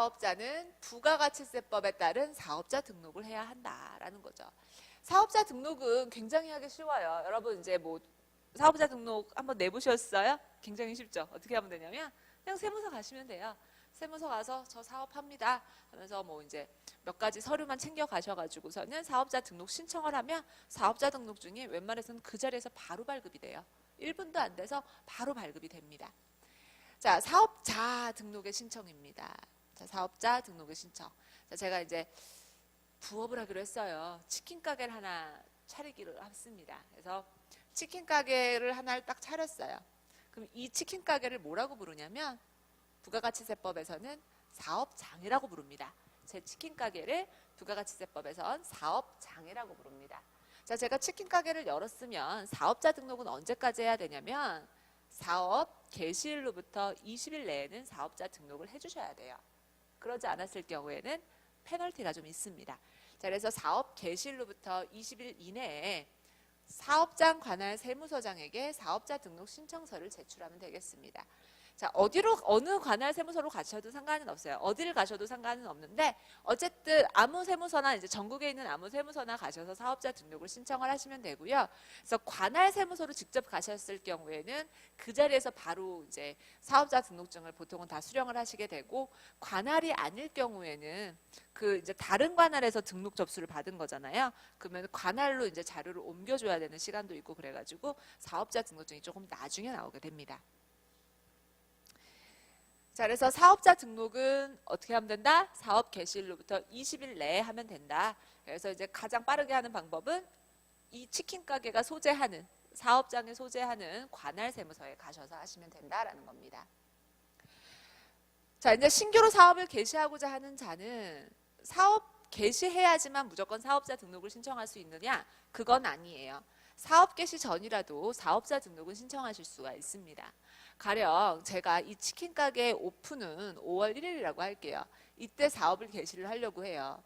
사업자는 부가가치세법에 따른 사업자 등록을 해야 한다라는 거죠. 사업자 등록은 굉장히 하기 쉬워요. 여러분 이제 뭐 사업자 등록 한번 내보셨어요? 굉장히 쉽죠. 어떻게 하면 되냐면 그냥 세무서 가시면 돼요. 세무서 가서 저 사업합니다 하면서 뭐 이제 몇 가지 서류만 챙겨 가셔가지고서는 사업자 등록 신청을 하면 사업자 등록증이 웬만해서는 그 자리에서 바로 발급이 돼요. 1분도 안 돼서 바로 발급이 됩니다. 자, 사업자 등록의 신청입니다. 자, 사업자 등록의 신청. 자, 제가 이제 부업을 하기로 했어요. 치킨 가게를 하나 차리기로 했습니다. 그래서 치킨 가게를 하나를 딱 차렸어요. 그럼 이 치킨 가게를 뭐라고 부르냐면 부가가치세법에서는 사업장이라고 부릅니다. 제 치킨 가게를 부가가치세법에선 사업장이라고 부릅니다. 자, 제가 치킨 가게를 열었으면 사업자 등록은 언제까지 해야 되냐면 사업 개시일로부터 20일 내에는 사업자 등록을 해주셔야 돼요. 그러지 않았을 경우에는 페널티가 좀 있습니다. 자, 그래서 사업 개시일로부터 20일 이내에 사업장 관할 세무서장에게 사업자 등록 신청서를 제출하면 되겠습니다. 자, 어느 관할 세무서로 가셔도 상관은 없어요. 어디를 가셔도 상관은 없는데 어쨌든 아무 세무서나 이제 전국에 있는 아무 세무서나 가셔서 사업자 등록을 신청을 하시면 되고요. 그래서 관할 세무서로 직접 가셨을 경우에는 그 자리에서 바로 이제 사업자 등록증을 보통은 다 수령을 하시게 되고, 관할이 아닐 경우에는 그 이제 다른 관할에서 등록 접수를 받은 거잖아요. 그러면 관할로 이제 자료를 옮겨줘야 되는 시간도 있고 그래가지고 사업자 등록증이 조금 나중에 나오게 됩니다. 자, 그래서 사업자 등록은 어떻게 하면 된다? 사업 개시일로부터 20일 내에 하면 된다. 그래서 이제 가장 빠르게 하는 방법은 이 치킨 가게가 소재하는, 사업장에 소재하는 관할 세무서에 가셔서 하시면 된다라는 겁니다. 자, 이제 신규로 사업을 개시하고자 하는 자는 사업 개시해야지만 무조건 사업자 등록을 신청할 수 있느냐? 그건 아니에요. 사업 개시 전이라도 사업자 등록은 신청하실 수가 있습니다. 가령 제가 이 치킨 가게 오픈은 5월 1일이라고 할게요. 이때 사업을 개시를 하려고 해요.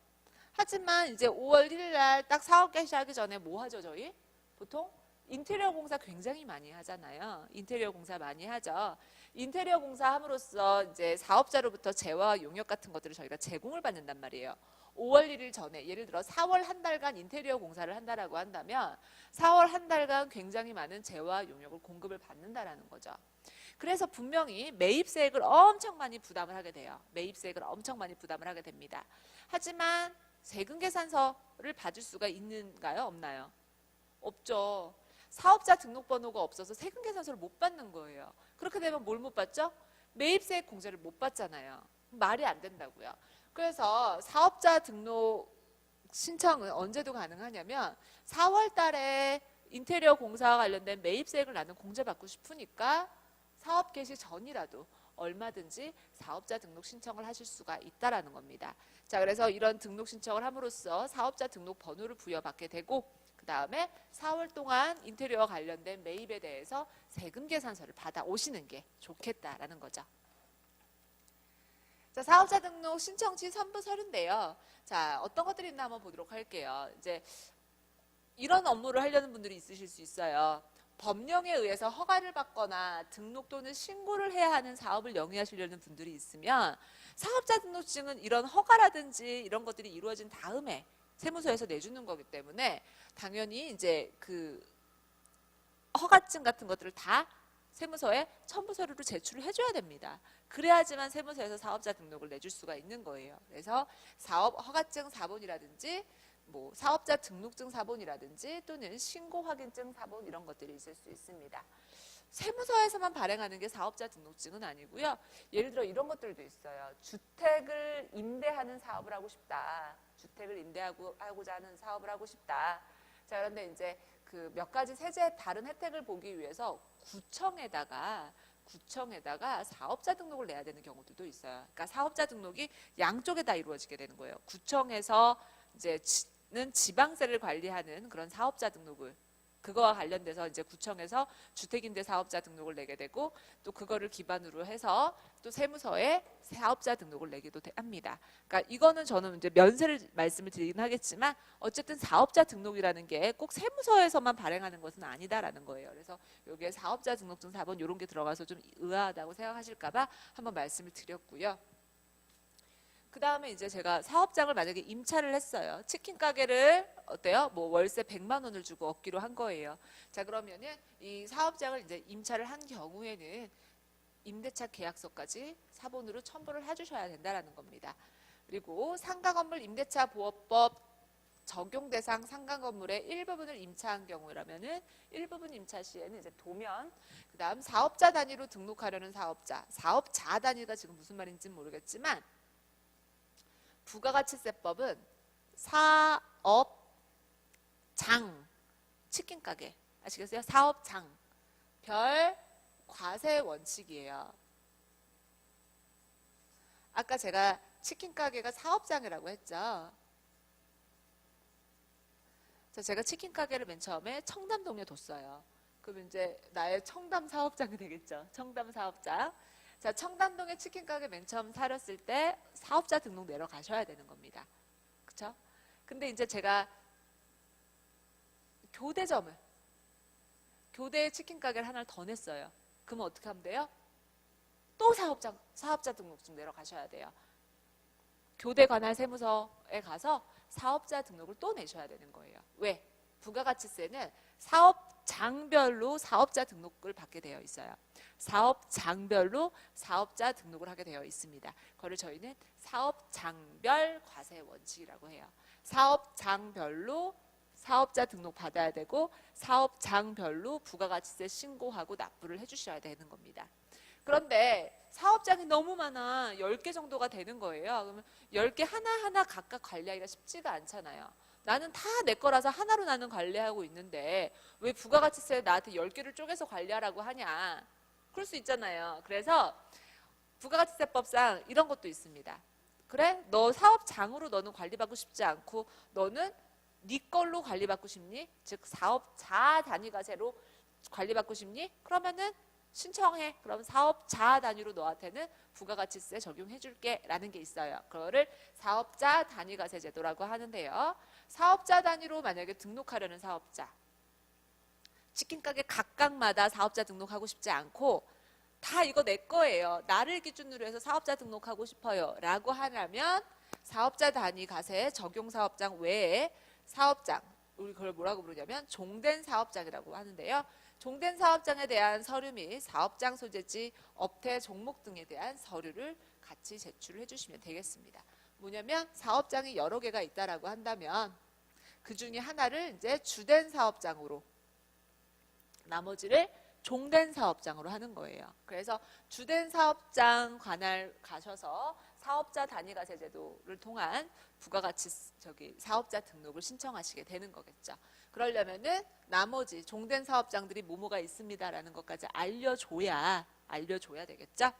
하지만 이제 5월 1일 날 딱 사업 개시하기 전에 뭐 하죠, 저희? 보통 인테리어 공사 굉장히 많이 하잖아요. 인테리어 공사 많이 하죠. 인테리어 공사 함으로써 이제 사업자로부터 재화와 용역 같은 것들을 저희가 제공을 받는단 말이에요. 5월 1일 전에 예를 들어 4월 한 달간 인테리어 공사를 한다라고 한다면 4월 한 달간 굉장히 많은 재화와 용역을 공급을 받는다라는 거죠. 그래서 분명히 매입세액을 엄청 많이 부담을 하게 돼요. 매입세액을 엄청 많이 부담을 하게 됩니다. 하지만 세금계산서를 받을 수가 있는가요? 없나요? 없죠. 사업자 등록번호가 없어서 세금계산서를 못 받는 거예요. 그렇게 되면 뭘 못 받죠? 매입세액 공제를 못 받잖아요. 말이 안 된다고요. 그래서 사업자 등록 신청은 언제도 가능하냐면 4월 달에 인테리어 공사와 관련된 매입세액을 나는 공제받고 싶으니까 사업 개시 전이라도 얼마든지 사업자 등록 신청을 하실 수가 있다라는 겁니다. 자, 그래서 이런 등록 신청을 함으로써 사업자 등록 번호를 부여받게 되고, 그 다음에 4월 동안 인테리어와 관련된 매입에 대해서 세금 계산서를 받아 오시는 게 좋겠다라는 거죠. 자, 사업자 등록 신청지 선부 서류인데요. 자, 어떤 것들이 있나 한번 보도록 할게요. 이제 이런 업무를 하려는 분들이 있으실 수 있어요. 법령에 의해서 허가를 받거나 등록 또는 신고를 해야 하는 사업을 영위하시려는 분들이 있으면 사업자 등록증은 이런 허가라든지 이런 것들이 이루어진 다음에 세무서에서 내주는 거기 때문에 당연히 이제 그 허가증 같은 것들을 다 세무서에 첨부 서류로 제출을 해줘야 됩니다. 그래야지만 세무서에서 사업자 등록을 내줄 수가 있는 거예요. 그래서 사업 허가증 사본이라든지 뭐 사업자 등록증 사본이라든지 또는 신고 확인증 사본 이런 것들이 있을 수 있습니다. 세무서에서만 발행하는 게 사업자 등록증은 아니고요. 예를 들어 이런 것들도 있어요. 주택을 임대하는 사업을 하고 싶다. 주택을 임대하고자 하는 사업을 하고 싶다. 자, 그런데 이제 그 몇 가지 세제 다른 혜택을 보기 위해서 구청에다가 사업자 등록을 내야 되는 경우들도 있어요. 그러니까 사업자 등록이 양쪽에 다 이루어지게 되는 거예요. 구청에서 이제는 지방세를 관리하는 그런 사업자 등록을, 그거와 관련돼서 이제 구청에서 주택임대 사업자 등록을 내게 되고, 또 그거를 기반으로 해서 또 세무서에 사업자 등록을 내기도 합니다. 그러니까 이거는 저는 이제 면세를 말씀을 드리긴 하겠지만 어쨌든 사업자 등록이라는 게 꼭 세무서에서만 발행하는 것은 아니다라는 거예요. 그래서 여기에 사업자 등록증 사본 이런 게 들어가서 좀 의아하다고 생각하실까봐 한번 말씀을 드렸고요. 그 다음에 이제 제가 사업장을 만약에 임차를 했어요. 치킨 가게를 어때요? 뭐 월세 100만 원을 주고 얻기로 한 거예요. 자, 그러면은 이 사업장을 이제 임차를 한 경우에는 임대차 계약서까지 사본으로 첨부를 해주셔야 된다라는 겁니다. 그리고 상가건물 임대차 보호법 적용 대상 상가건물의 일부분을 임차한 경우라면은 일부분 임차 시에는 이제 도면, 그다음 사업자 단위로 등록하려는 사업자 단위가 지금 무슨 말인지 모르겠지만 부가가치세법은 사업장, 치킨 가게 아시겠어요? 사업장 별 과세 원칙이에요. 아까 제가 치킨 가게가 사업장이라고 했죠. 자, 제가 치킨 가게를 맨 처음에 청담동에 뒀어요. 그럼 이제 나의 청담 사업장이 되겠죠. 청담 사업장. 자, 청담동에 치킨 가게 맨 처음 차렸을 때 사업자 등록 내러 가셔야 되는 겁니다. 그쵸? 근데 이제 제가 교대에 치킨 가게를 하나를 더 냈어요. 그러면 어떻게 하면 돼요? 또 사업자 등록증 내러 가셔야 돼요. 교대 관할 세무서에 가서 사업자 등록을 또 내셔야 되는 거예요. 왜? 부가가치세는 사업장별로 사업자 등록을 받게 되어 있어요. 사업장별로 사업자 등록을 하게 되어 있습니다. 그걸 저희는 사업장별 과세 원칙이라고 해요. 사업장별로 사업자 등록 받아야 되고 사업장별로 부가가치세 신고하고 납부를 해주셔야 되는 겁니다. 그런데 사업장이 너무 많아. 10개 정도가 되는 거예요. 그러면 10개 하나하나 각각 관리하기가 쉽지가 않잖아요. 나는 다 내 거라서 하나로 나는 관리하고 있는데 왜 부가가치세 나한테 10개를 쪼개서 관리하라고 하냐. 그럴 수 있잖아요. 그래서 부가가치세법상 이런 것도 있습니다. 그래? 너 사업장으로 너는 관리받고 싶지 않고 너는 네 걸로 관리받고 싶니? 즉 사업자 단위과세로 관리받고 싶니? 그러면은 신청해. 그럼 사업자 단위로 너한테는 부가가치세 적용해 줄게 라는 게 있어요. 그거를 사업자 단위과세 제도라고 하는데요. 사업자 단위로 만약에 등록하려는 사업자, 치킨가게 각각마다 사업자 등록하고 싶지 않고 다 이거 내 거예요. 나를 기준으로 해서 사업자 등록하고 싶어요 라고 하려면 사업자 단위과세 적용사업장 외에 사업장, 우리 그걸 뭐라고 부르냐면 종된 사업장이라고 하는데요. 종된 사업장에 대한 서류 및 사업장 소재지, 업태, 종목 등에 대한 서류를 같이 제출을 해주시면 되겠습니다. 뭐냐면 사업장이 여러 개가 있다라고 한다면 그 중에 하나를 이제 주된 사업장으로, 나머지를 종된 사업장으로 하는 거예요. 그래서 주된 사업장 관할 가셔서 사업자 단위과세 제도를 통한 부가가치 사업자 등록을 신청하시게 되는 거겠죠. 그러려면은 나머지 종된 사업장들이 뭐뭐가 있습니다라는 것까지 알려줘야 되겠죠.